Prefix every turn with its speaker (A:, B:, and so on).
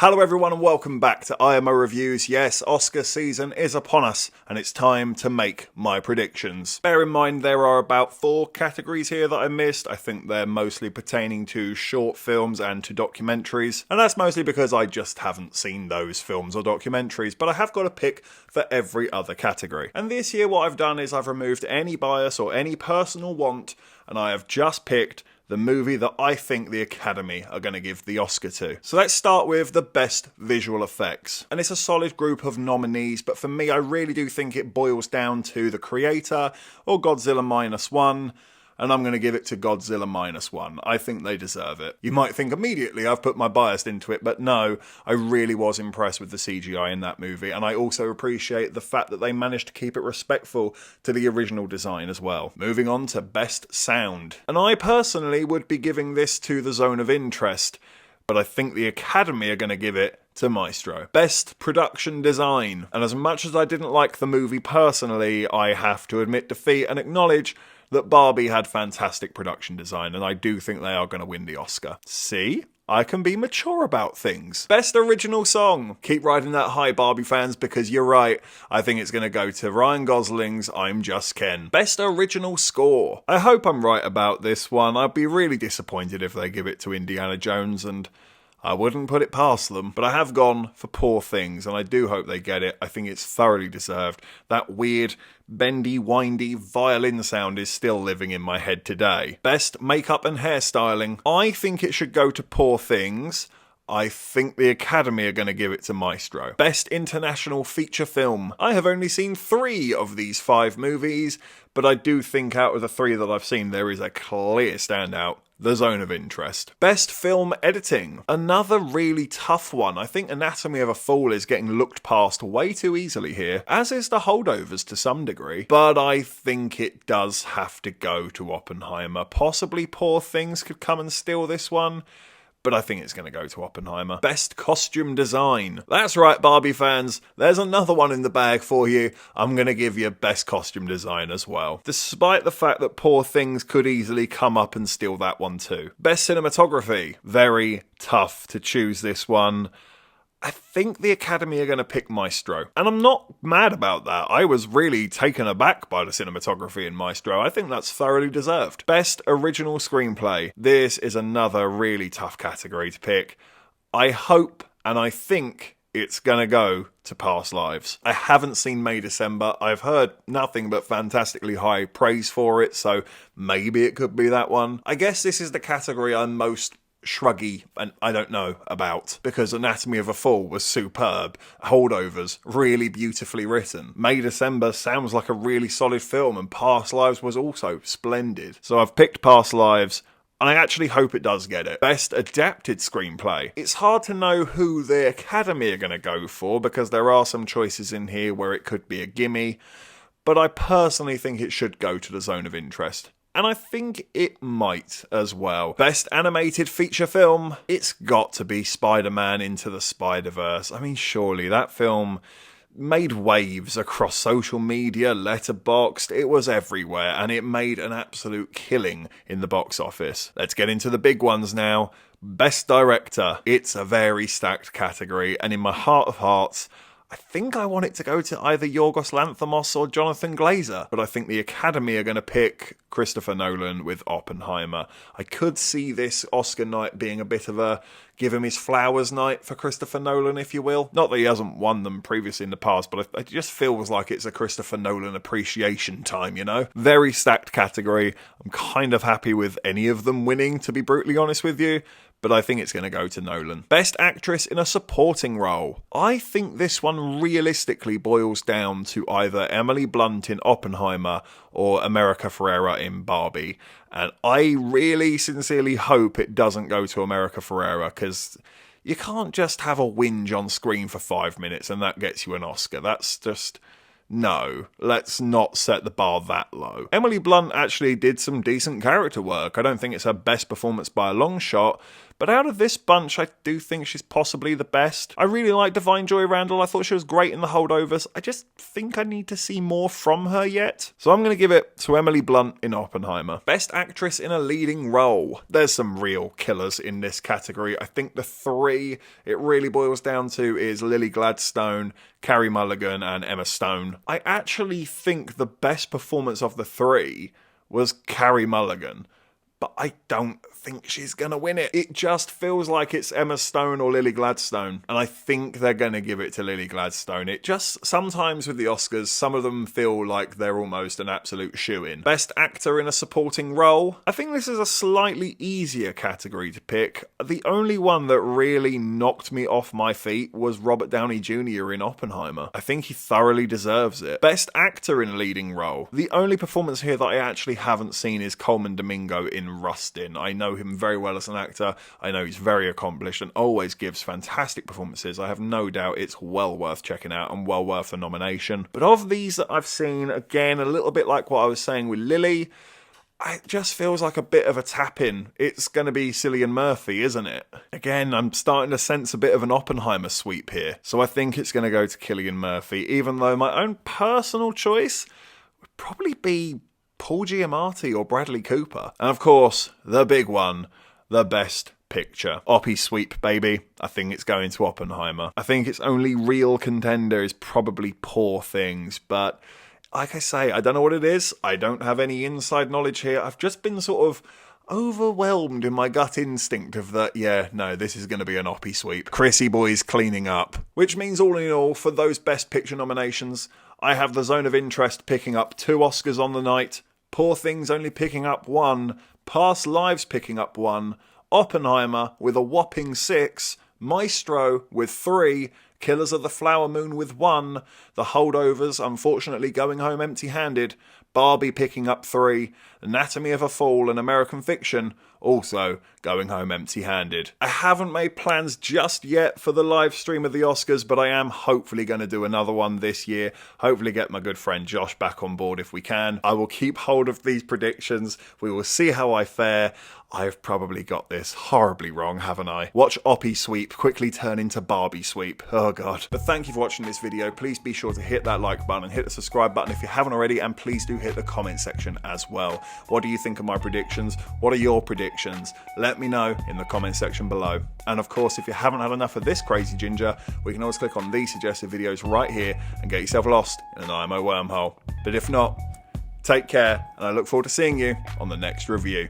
A: Hello everyone and welcome back to IMO Reviews. Yes, Oscar season is upon us and it's time to make my predictions. Bear in mind there are about 4 categories here that I missed. I think they're mostly pertaining to short films and to documentaries. And that's mostly because I just haven't seen those films or documentaries, but I have got a pick for every other category. And this year what I've done is I've removed any bias or any personal want and I have just picked the movie that I think the Academy are going to give the Oscar to. So let's start with the best visual effects. And it's a solid group of nominees, but for me, I really do think it boils down to The Creator or Godzilla Minus One. And I'm going to give it to Godzilla Minus One. I think they deserve it. You might think immediately I've put my bias into it, but no, I really was impressed with the CGI in that movie, and I also appreciate the fact that they managed to keep it respectful to the original design as well. Moving on to Best Sound. And I personally would be giving this to The Zone of Interest, but I think the Academy are going to give it to Maestro. Best Production Design. And as much as I didn't like the movie personally, I have to admit defeat and acknowledge that Barbie had fantastic production design, and I do think they are going to win the Oscar. See? I can be mature about things. Best Original Song. Keep riding that high, Barbie fans, because you're right. I think it's going to go to Ryan Gosling's I'm Just Ken. Best Original Score. I hope I'm right about this one. I'd be really disappointed if they give it to Indiana Jones, and I wouldn't put it past them, but I have gone for Poor Things, and I do hope they get it. I think it's thoroughly deserved. That weird, bendy, windy violin sound is still living in my head today. Best Makeup and Hairstyling. I think it should go to Poor Things. I think the Academy are going to give it to Maestro. Best International Feature Film. I have only seen 3 of these 5 movies, but I do think out of the 3 that I've seen, there is a clear standout. The Zone of Interest. Best Film Editing. Another really tough one. I think Anatomy of a Fall is getting looked past way too easily here, as is The Holdovers to some degree. But I think it does have to go to Oppenheimer. Possibly Poor Things could come and steal this one, but I think it's going to go to Oppenheimer. Best Costume Design. That's right, Barbie fans. There's another one in the bag for you. I'm going to give you Best Costume Design as well, despite the fact that Poor Things could easily come up and steal that one too. Best Cinematography. Very tough to choose this one. I think the Academy are going to pick Maestro. And I'm not mad about that. I was really taken aback by the cinematography in Maestro. I think that's thoroughly deserved. Best Original Screenplay. This is another really tough category to pick. I hope and I think it's going to go to Past Lives. I haven't seen May December. I've heard nothing but fantastically high praise for it, so maybe it could be that one. I guess this is the category I'm most shruggy and I don't know about, because Anatomy of a Fall was superb, Holdovers really beautifully written, May December sounds like a really solid film, and Past Lives was also splendid. So I've picked Past Lives, and I actually hope it does get it. Best Adapted Screenplay. It's hard to know who the Academy are going to go for, because there are some choices in here where it could be a gimme, but I personally think it should go to The Zone of Interest. And I think it might as well. Best Animated Feature Film. It's got to be Spider-Man Into the Spider-Verse. I mean, surely that film made waves across social media, Letterboxd. It was everywhere, and it made an absolute killing in the box office. Let's get into the big ones now. Best Director. It's a very stacked category, and in my heart of hearts, I think I want it to go to either Yorgos Lanthimos or Jonathan Glazer, but I think the Academy are going to pick Christopher Nolan with Oppenheimer. I could see this Oscar night being a bit of a give him his flowers night for Christopher Nolan, if you will. Not that he hasn't won them previously in the past, but it just feels like it's a Christopher Nolan appreciation time, you know? Very stacked category. I'm kind of happy with any of them winning, to be brutally honest with you, but I think it's going to go to Nolan. Best Actress in a Supporting Role. I think this one realistically boils down to either Emily Blunt in Oppenheimer or America Ferrera in Barbie. And I really sincerely hope it doesn't go to America Ferrera, because you can't just have a whinge on screen for 5 minutes and that gets you an Oscar. That's just... no, let's not set the bar that low. Emily Blunt actually did some decent character work. I don't think it's her best performance by a long shot, But out of this bunch, I do think she's possibly the best. I really like Divine Joy Randall. I thought she was great in The Holdovers. I just think I need to see more from her yet. So I'm going to give it to Emily Blunt in Oppenheimer. Best Actress in a Leading Role. There's some real killers in this category. I think the three it really boils down to is Lily Gladstone, Carey Mulligan, and Emma Stone. I actually think the best performance of the three was Carey Mulligan, but I don't think she's gonna win it. It just feels like it's Emma Stone or Lily Gladstone, and I think they're gonna give it to Lily Gladstone. It just, sometimes with the Oscars, some of them feel like they're almost an absolute shoo-in. Best Actor in a Supporting Role. I think this is a slightly easier category to pick. The only one that really knocked me off my feet was Robert Downey Jr. in Oppenheimer. I think he thoroughly deserves it. Best Actor in a Leading Role. The only performance here that I actually haven't seen is Coleman Domingo in Rustin. I know him very well as an actor. I know he's very accomplished and always gives fantastic performances. I have no doubt it's well worth checking out and well worth a nomination. But of these that I've seen, again, a little bit like what I was saying with Lily, it just feels like a bit of a tap-in. It's going to be Cillian Murphy, isn't it? Again, I'm starting to sense a bit of an Oppenheimer sweep here. So I think it's going to go to Cillian Murphy, even though my own personal choice would probably be Paul Giamatti or Bradley Cooper. And of course, the big one, the Best Picture. Oppie sweep, baby. I think it's going to Oppenheimer. I think its only real contender is probably Poor Things, but like I say, I don't know what it is. I don't have any inside knowledge here. I've just been sort of overwhelmed in my gut instinct of that, yeah, no, this is going to be an Oppie sweep. Chrissy boy's cleaning up. Which means all in all, for those Best Picture nominations, I have The Zone of Interest picking up 2 Oscars on the night, Poor Things only picking up 1, Past Lives picking up 1, Oppenheimer with a whopping 6, Maestro with 3, Killers of the Flower Moon with 1, The Holdovers unfortunately going home empty-handed, Barbie picking up 3, Anatomy of a Fall and American Fiction also going home empty-handed. I haven't made plans just yet for the live stream of the Oscars, but I am hopefully going to do another one this year. Hopefully get my good friend Josh back on board if we can. I will keep hold of these predictions. We will see how I fare. I've probably got this horribly wrong, haven't I? Watch Oppie sweep quickly turn into Barbie sweep. Oh god. But thank you for watching this video. Please be sure to hit that like button and hit the subscribe button if you haven't already, and please do hit the comment section as well. What do you think of my predictions? What are your predictions? Let me know in the comment section below. And of course, if you haven't had enough of this crazy ginger, we can always click on these suggested videos right here and get yourself lost in an IMO wormhole. But if not, take care, and I look forward to seeing you on the next review.